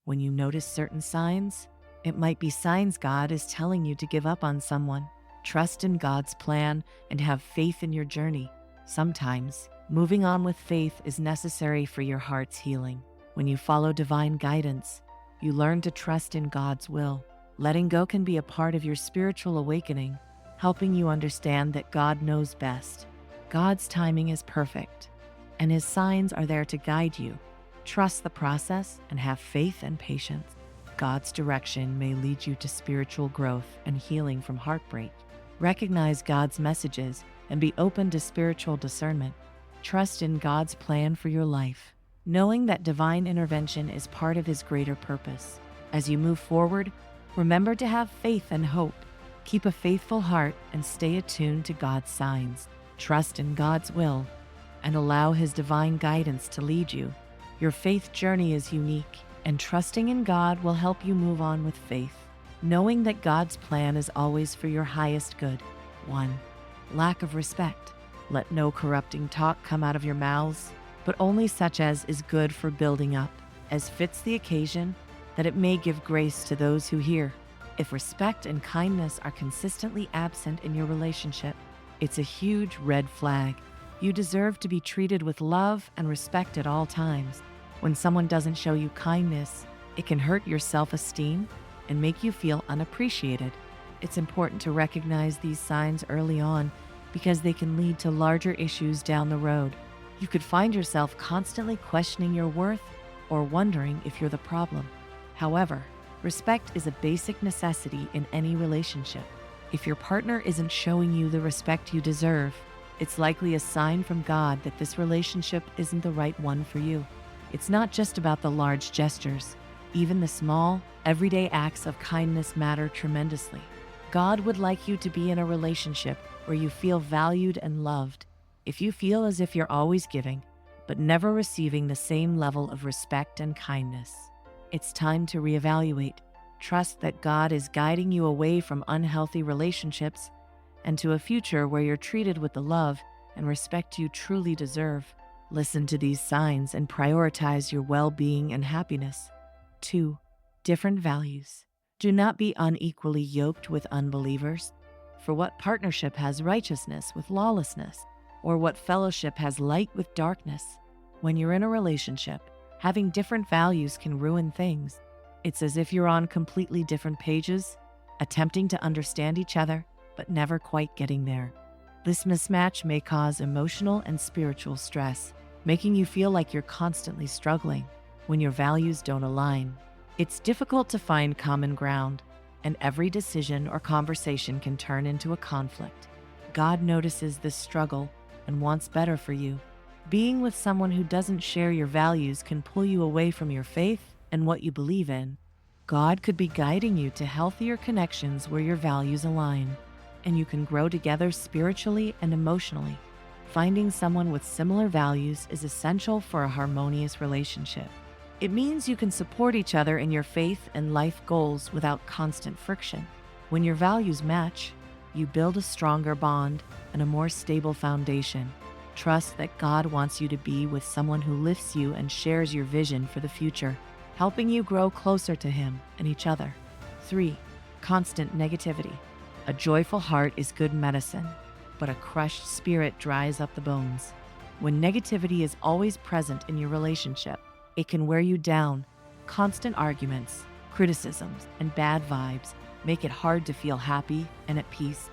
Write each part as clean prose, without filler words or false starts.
When you notice certain signs, it might be signs God is telling you to give up on someone. Trust in God's plan and have faith in your journey. Sometimes, moving on with faith is necessary for your heart's healing. When you follow divine guidance, you learn to trust in God's will. Letting go can be a part of your spiritual awakening, helping you understand that God knows best. God's timing is perfect, and His signs are there to guide you. Trust the process and have faith and patience. God's direction may lead you to spiritual growth and healing from heartbreak. Recognize God's messages and be open to spiritual discernment. Trust in God's plan for your life, knowing that divine intervention is part of His greater purpose. As you move forward, remember to have faith and hope. Keep a faithful heart and stay attuned to God's signs. Trust in God's will and allow His divine guidance to lead you. Your faith journey is unique, and trusting in God will help you move on with faith, knowing that God's plan is always for your highest good. 1. Lack of respect. Let no corrupting talk come out of your mouths, but only such as is good for building up, as fits the occasion, that it may give grace to those who hear. If respect and kindness are consistently absent in your relationship, it's a huge red flag. You deserve to be treated with love and respect at all times. When someone doesn't show you kindness, it can hurt your self-esteem and make you feel unappreciated. It's important to recognize these signs early on because they can lead to larger issues down the road. You could find yourself constantly questioning your worth or wondering if you're the problem. However, respect is a basic necessity in any relationship. If your partner isn't showing you the respect you deserve, it's likely a sign from God that this relationship isn't the right one for you. It's not just about the large gestures. Even the small, everyday acts of kindness matter tremendously. God would like you to be in a relationship where you feel valued and loved. If you feel as if you're always giving, but never receiving the same level of respect and kindness, it's time to reevaluate. Trust that God is guiding you away from unhealthy relationships and to a future where you're treated with the love and respect you truly deserve. Listen to these signs and prioritize your well-being and happiness. 2. Different values. Do not be unequally yoked with unbelievers. For what partnership has righteousness with lawlessness? Or what fellowship has light with darkness? When you're in a relationship, having different values can ruin things. It's as if you're on completely different pages, attempting to understand each other, but never quite getting there. This mismatch may cause emotional and spiritual stress, making you feel like you're constantly struggling when your values don't align. It's difficult to find common ground, and every decision or conversation can turn into a conflict. God notices this struggle and wants better for you. Being with someone who doesn't share your values can pull you away from your faith and what you believe in. God could be guiding you to healthier connections where your values align, and you can grow together spiritually and emotionally. Finding someone with similar values is essential for a harmonious relationship. It means you can support each other in your faith and life goals without constant friction. When your values match, you build a stronger bond and a more stable foundation. Trust that God wants you to be with someone who lifts you and shares your vision for the future, helping you grow closer to Him and each other. 3. Constant negativity. A joyful heart is good medicine, but a crushed spirit dries up the bones. When negativity is always present in your relationship, it can wear you down. Constant arguments, criticisms, and bad vibes make it hard to feel happy and at peace.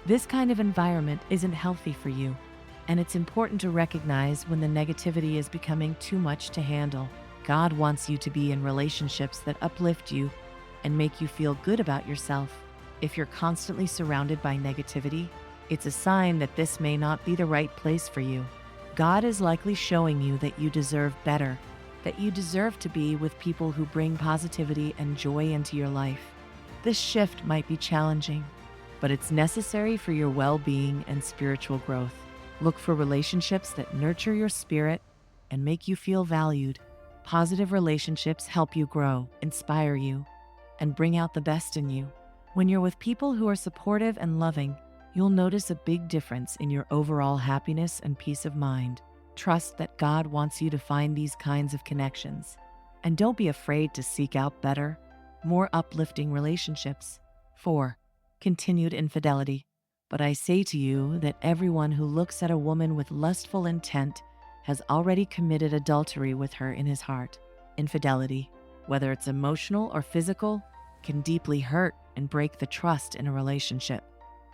This kind of environment isn't healthy for you, and it's important to recognize when the negativity is becoming too much to handle. God wants you to be in relationships that uplift you and make you feel good about yourself. If you're constantly surrounded by negativity, it's a sign that this may not be the right place for you. God is likely showing you that you deserve better, that you deserve to be with people who bring positivity and joy into your life. This shift might be challenging, but it's necessary for your well-being and spiritual growth. Look for relationships that nurture your spirit and make you feel valued. Positive relationships help you grow, inspire you, and bring out the best in you. When you're with people who are supportive and loving, you'll notice a big difference in your overall happiness and peace of mind. Trust that God wants you to find these kinds of connections, And don't be afraid to seek out better, more uplifting relationships. 4. Continued infidelity. But I say to you that everyone who looks at a woman with lustful intent has already committed adultery with her in his heart. Infidelity, whether it's emotional or physical, can deeply hurt and break the trust in a relationship.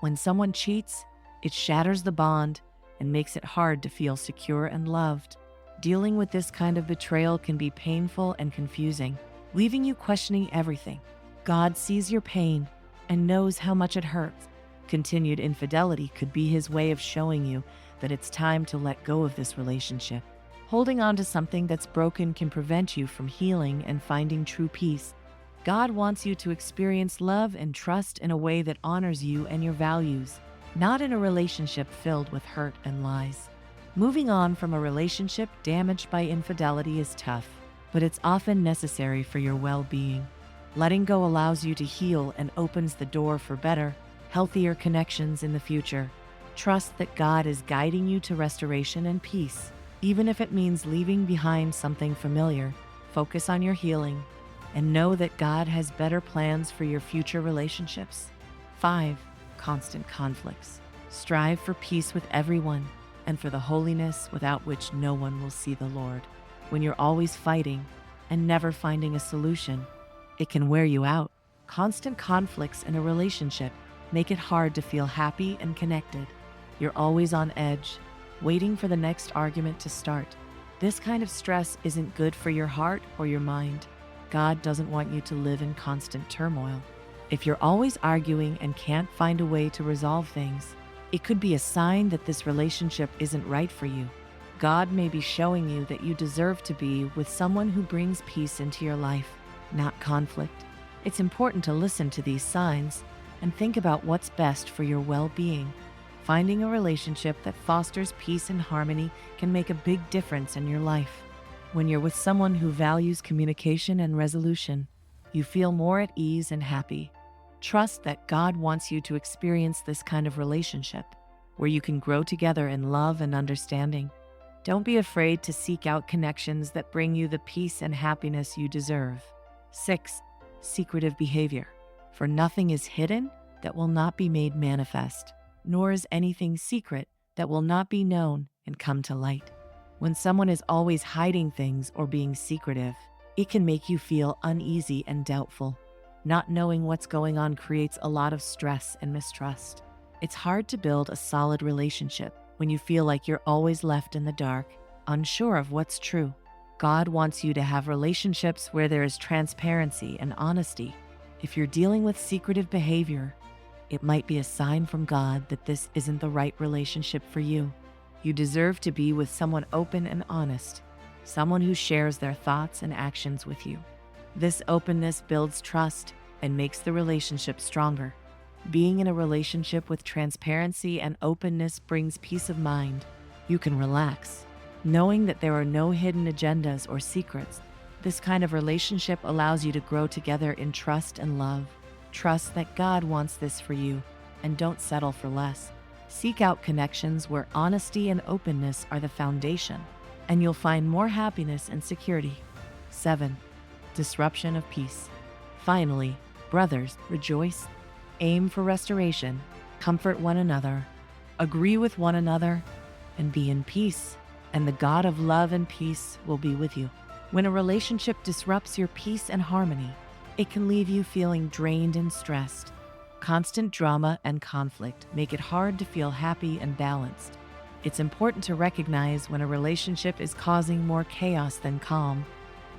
When someone cheats, it shatters the bond and makes it hard to feel secure and loved. Dealing with this kind of betrayal can be painful and confusing, leaving you questioning everything. God sees your pain and knows how much it hurts. Continued infidelity could be his way of showing you that it's time to let go of this relationship. Holding on to something that's broken can prevent you from healing and finding true peace. God wants you to experience love and trust in a way that honors you and your values, not in a relationship filled with hurt and lies. Moving on from a relationship damaged by infidelity is tough, but it's often necessary for your well-being. Letting go allows you to heal and opens the door for better, healthier connections in the future. Trust that God is guiding you to restoration and peace, even if it means leaving behind something familiar. Focus on your healing and know that God has better plans for your future relationships. 5. Constant conflicts. Strive for peace with everyone and for the holiness without which no one will see the Lord. When you're always fighting and never finding a solution, it can wear you out. Constant conflicts in a relationship make it hard to feel happy and connected. You're always on edge, waiting for the next argument to start. This kind of stress isn't good for your heart or your mind. God doesn't want you to live in constant turmoil. If you're always arguing and can't find a way to resolve things, it could be a sign that this relationship isn't right for you. God may be showing you that you deserve to be with someone who brings peace into your life, not conflict. It's important to listen to these signs and think about what's best for your well-being. Finding a relationship that fosters peace and harmony can make a big difference in your life. When you're with someone who values communication and resolution, you feel more at ease and happy. Trust that God wants you to experience this kind of relationship, where you can grow together in love and understanding. Don't be afraid to seek out connections that bring you the peace and happiness you deserve. 6. Secretive behavior. For nothing is hidden that will not be made manifest, nor is anything secret that will not be known and come to light. When someone is always hiding things or being secretive, it can make you feel uneasy and doubtful. Not knowing what's going on creates a lot of stress and mistrust. It's hard to build a solid relationship when you feel like you're always left in the dark, unsure of what's true. God wants you to have relationships where there is transparency and honesty. If you're dealing with secretive behavior, it might be a sign from God that this isn't the right relationship for you. You deserve to be with someone open and honest, someone who shares their thoughts and actions with you. This openness builds trust and makes the relationship stronger. Being in a relationship with transparency and openness brings peace of mind. You can relax, knowing that there are no hidden agendas or secrets. This kind of relationship allows you to grow together in trust and love. Trust that God wants this for you, and don't settle for less. Seek out connections where honesty and openness are the foundation, and you'll find more happiness and security. 7. Disruption of peace. Finally, brothers, rejoice, aim for restoration, comfort one another, agree with one another, and be in peace, and the God of love and peace will be with you. When a relationship disrupts your peace and harmony, it can leave you feeling drained and stressed. Constant drama and conflict make it hard to feel happy and balanced. It's important to recognize when a relationship is causing more chaos than calm,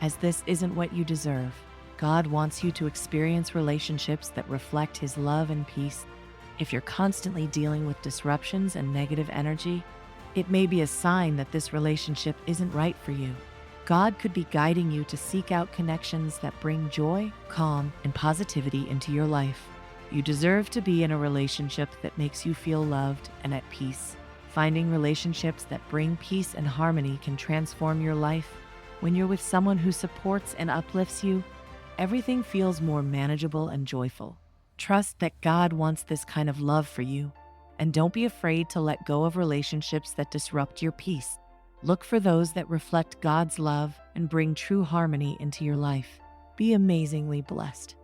as this isn't what you deserve. God wants you to experience relationships that reflect His love and peace. If you're constantly dealing with disruptions and negative energy, it may be a sign that this relationship isn't right for you. God could be guiding you to seek out connections that bring joy, calm, and positivity into your life. You deserve to be in a relationship that makes you feel loved and at peace. Finding relationships that bring peace and harmony can transform your life. When you're with someone who supports and uplifts you, everything feels more manageable and joyful. Trust that God wants this kind of love for you, and don't be afraid to let go of relationships that disrupt your peace. Look for those that reflect God's love and bring true harmony into your life. Be amazingly blessed.